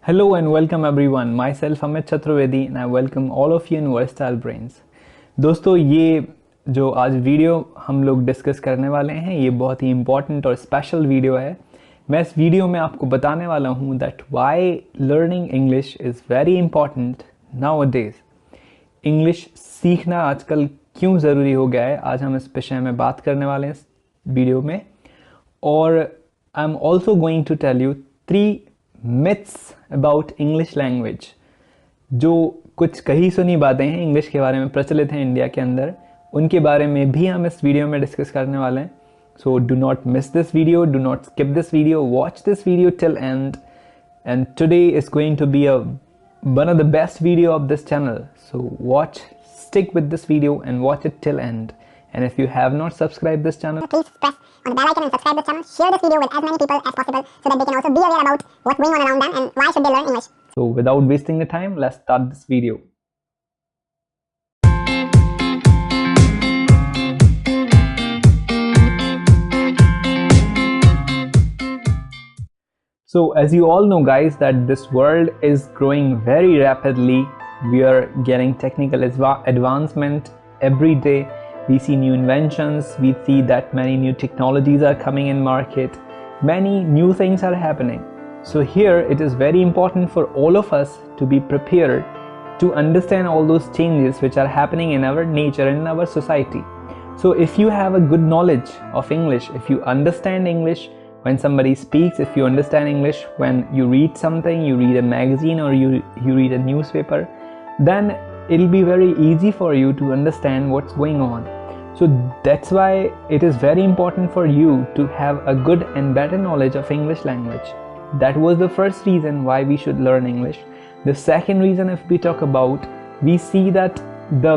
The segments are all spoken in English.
Hello and welcome everyone. Myself Amit Chaturvedi and I welcome all of you in Versatile Brains. दोस्तों ये जो आज video हम लोग डिस्कस करने वाले हैं ये बहुत ही इम्पॉर्टेंट और स्पेशल वीडियो है। मैं इस वीडियो में आपको बताने वाला हूँ that why learning English is very important nowadays. English सीखना आजकल क्यों ज़रूरी हो गया है, आज हम इस विषय में बात करने वाले हैं इस वीडियो में। और I am also going to tell you 3 myths about English language। जो कुछ कही सुनी बातें हैं इंग्लिश के बारे में प्रचलित हैं इंडिया के अंदर, उनके बारे में भी हम इस वीडियो में डिस्कस करने वाले हैं। So do not miss this video, do not skip this video, watch this video till end. And today is going to be one of the best video of this channel, so stick with this video and watch it till end. And if you have not subscribed this channel, please press on the bell icon and subscribe this channel. Share this video with as many people as possible so that they can also be aware about what's going on around them and why should they learn English. So without wasting the time, let's start this video. So as you all know guys that this world is growing very rapidly. We are getting technical advancement every day. We see new inventions, we see that many new technologies are coming in market, many new things are happening. So here it is very important for all of us to be prepared to understand all those changes which are happening in our nature and in our society. So if you have a good knowledge of English, if you understand English when somebody speaks, if you understand English when you read something, you read a magazine or you read a newspaper, then it'll be very easy for you to understand what's going on. So that's why it is very important for you to have a good and better knowledge of English language. That was the first reason why we should learn English. The second reason, if we talk about, we see that the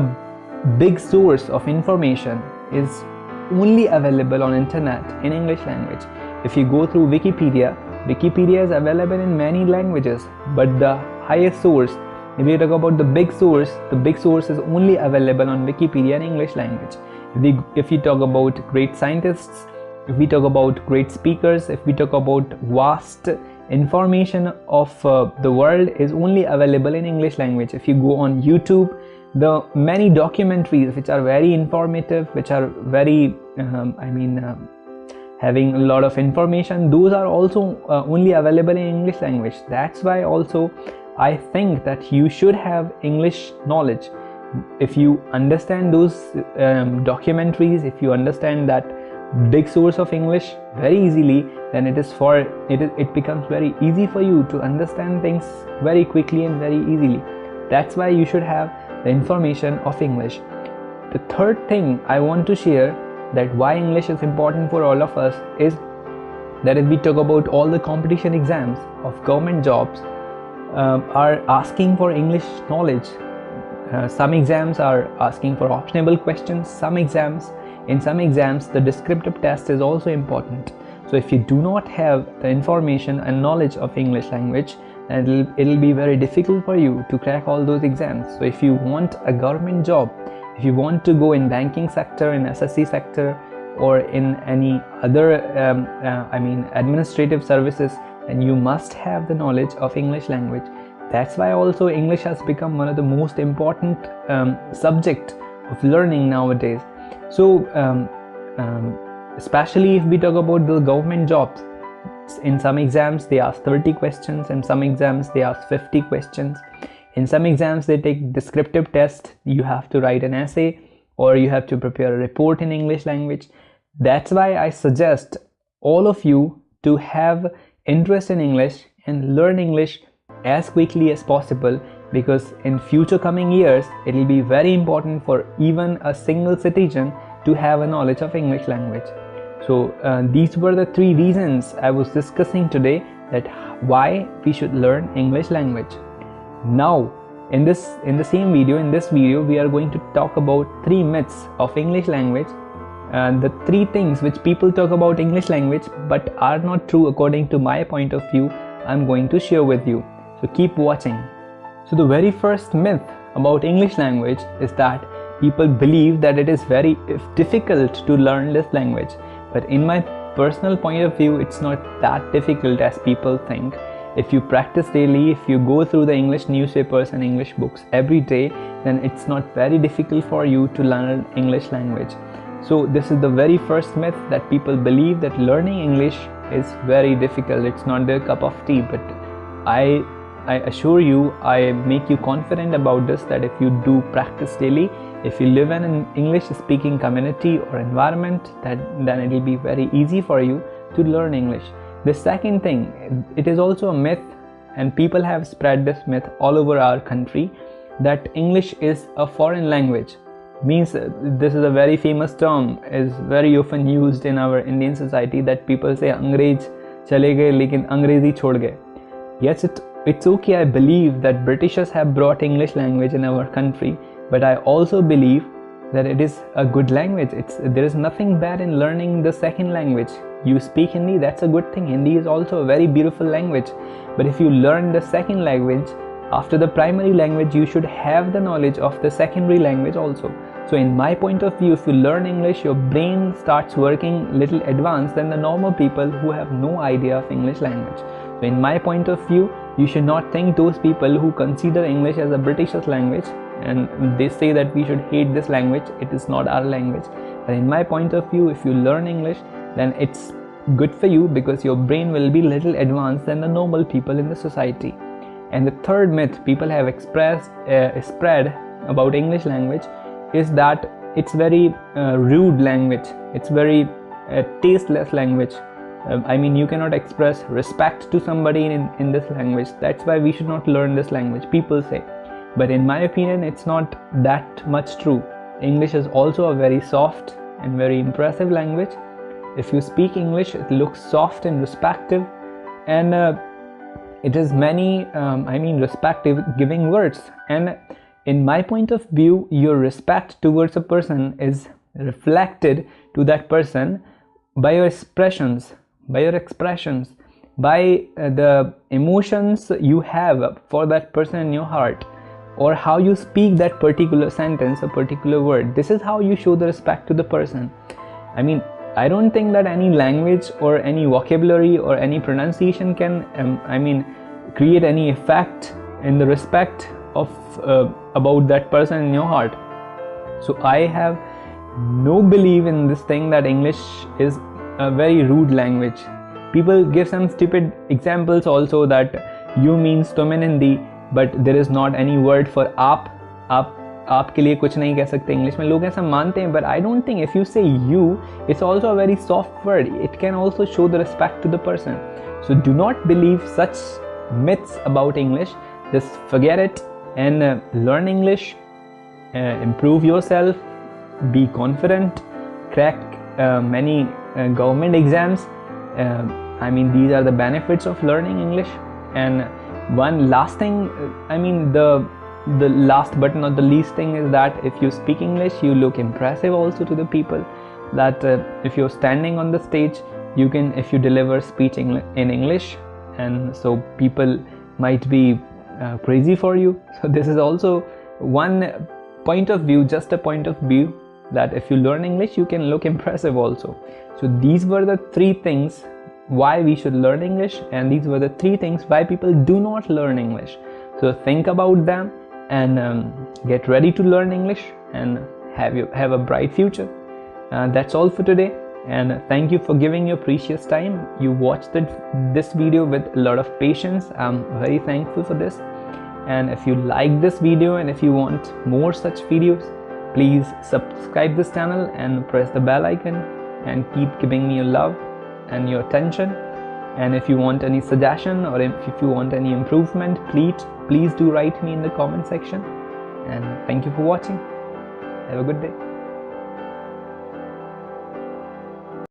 big source of information is only available on internet in English language. If you go through Wikipedia is available in many languages, but the highest source, if you talk about the big source is only available on Wikipedia in English language. If we talk about great scientists, if we talk about great speakers, if we talk about vast information of the world is only available in English language. If you go on YouTube, the many documentaries which are very informative, which are very having a lot of information, those are also only available in English language. That's why also I think that you should have English knowledge. If you understand those documentaries, if you understand that big source of English very easily, then it becomes very easy for you to understand things very quickly and very easily. That's why you should have the information of English. The third thing I want to share that why English is important for all of us is that if we talk about all the competition exams of government jobs are asking for English knowledge. Some exams are asking for optional questions. In some exams the descriptive test is also important. So if you do not have the information and knowledge of English language, then it'll be very difficult for you to crack all those exams. So if you want a government job, if you want to go in banking sector, in SSC sector, or in any other administrative services, then you must have the knowledge of English language. That's why also English has become one of the most important subject of learning nowadays. So especially if we talk about the government jobs, in some exams they ask 30 questions, in some exams they ask 50 questions, in some exams they take descriptive test, you have to write an essay or you have to prepare a report in English language. That's why I suggest all of you to have interest in English and learn English as quickly as possible, because in future coming years it will be very important for even a single citizen to have a knowledge of English language. So these were the 3 reasons I was discussing today that why we should learn English language. Now in this video we are going to talk about 3 myths of English language. The 3 things which people talk about English language but are not true according to my point of view, I'm going to share with you. So keep watching. So the very first myth about English language is that people believe that it is very difficult to learn this language. But in my personal point of view, it's not that difficult as people think. if you practice daily, if you go through the English newspapers and English books every day, then it's not very difficult for you to learn English language. So this is the very first myth, that people believe that learning English is very difficult, it's not their cup of tea. But I assure you, I make you confident about this, that if you do practice daily, if you live in an English speaking community or environment, then it will be very easy for you to learn English. The second thing, it is also a myth, and people have spread this myth all over our country, that English is a foreign language. Means this is a very famous term, is very often used in our Indian society, that people say Angrez chale gaye lekin Angrezi chhod gaye. Yes, it's okay, I believe that Britishers have brought English language in our country, but I also believe that it is a good language. There is nothing bad in learning the second language. You speak Hindi, that's a good thing. Hindi is also a very beautiful language. But if you learn the second language after the primary language, you should have the knowledge of the secondary language also. So in my point of view, if you learn English, your brain starts working little advanced than the normal people who have no idea of English language. So in my point of view, you should not think those people who consider English as a Britishers language and they say that we should hate this language, it is not our language. But in my point of view, if you learn English, then it's good for you, because your brain will be little advanced than the normal people in the society. And the third myth people have spread about English language is that it's very rude language, it's very tasteless language. I mean, you cannot express respect to somebody in this language, that's why we should not learn this language, people say. But in my opinion, it's not that much true. English is also a very soft and very impressive language. If you speak English, it looks soft and respectful, and it has many respective giving words. And in my point of view, your respect towards a person is reflected to that person by your expressions, by the emotions you have for that person in your heart, or how you speak that particular sentence, a particular word. This is how you show the respect to the person. I mean, I don't think that any language or any vocabulary or any pronunciation can create any effect in the respect of about that person in your heart. So I have no belief in this thing that English is a very rude language. People give some stupid examples also, that you means tum in Hindi, but there is not any word for आप के लिए कुछ नहीं कह सकते English में. लोग ऐसा मानते हैं, but I don't think if you say you, it's also a very soft word. It can also show the respect to the person. So do not believe such myths about English. Just forget it and learn English, improve yourself, be confident, crack many government exams. These are the benefits of learning English. And one last thing, the last but not the least thing is that if you speak English, you look impressive also to the people. That if you're standing on the stage, you can, if you deliver speech in English, and so people might be crazy for you. So this is also one point of view, just a point of view, that if you learn English, you can look impressive also. So these were the three things why we should learn English, and these were the three things why people do not learn English. So think about them and get ready to learn English and have a bright future. That's all for today, and thank you for giving your precious time. You watched this video with a lot of patience. I'm very thankful for this. And if you like this video and if you want more such videos, please subscribe this channel and press the bell icon and keep giving me your love and your attention. And if you want any suggestion or if you want any improvement, please do write me in the comment section. And thank you for watching. Have a good day.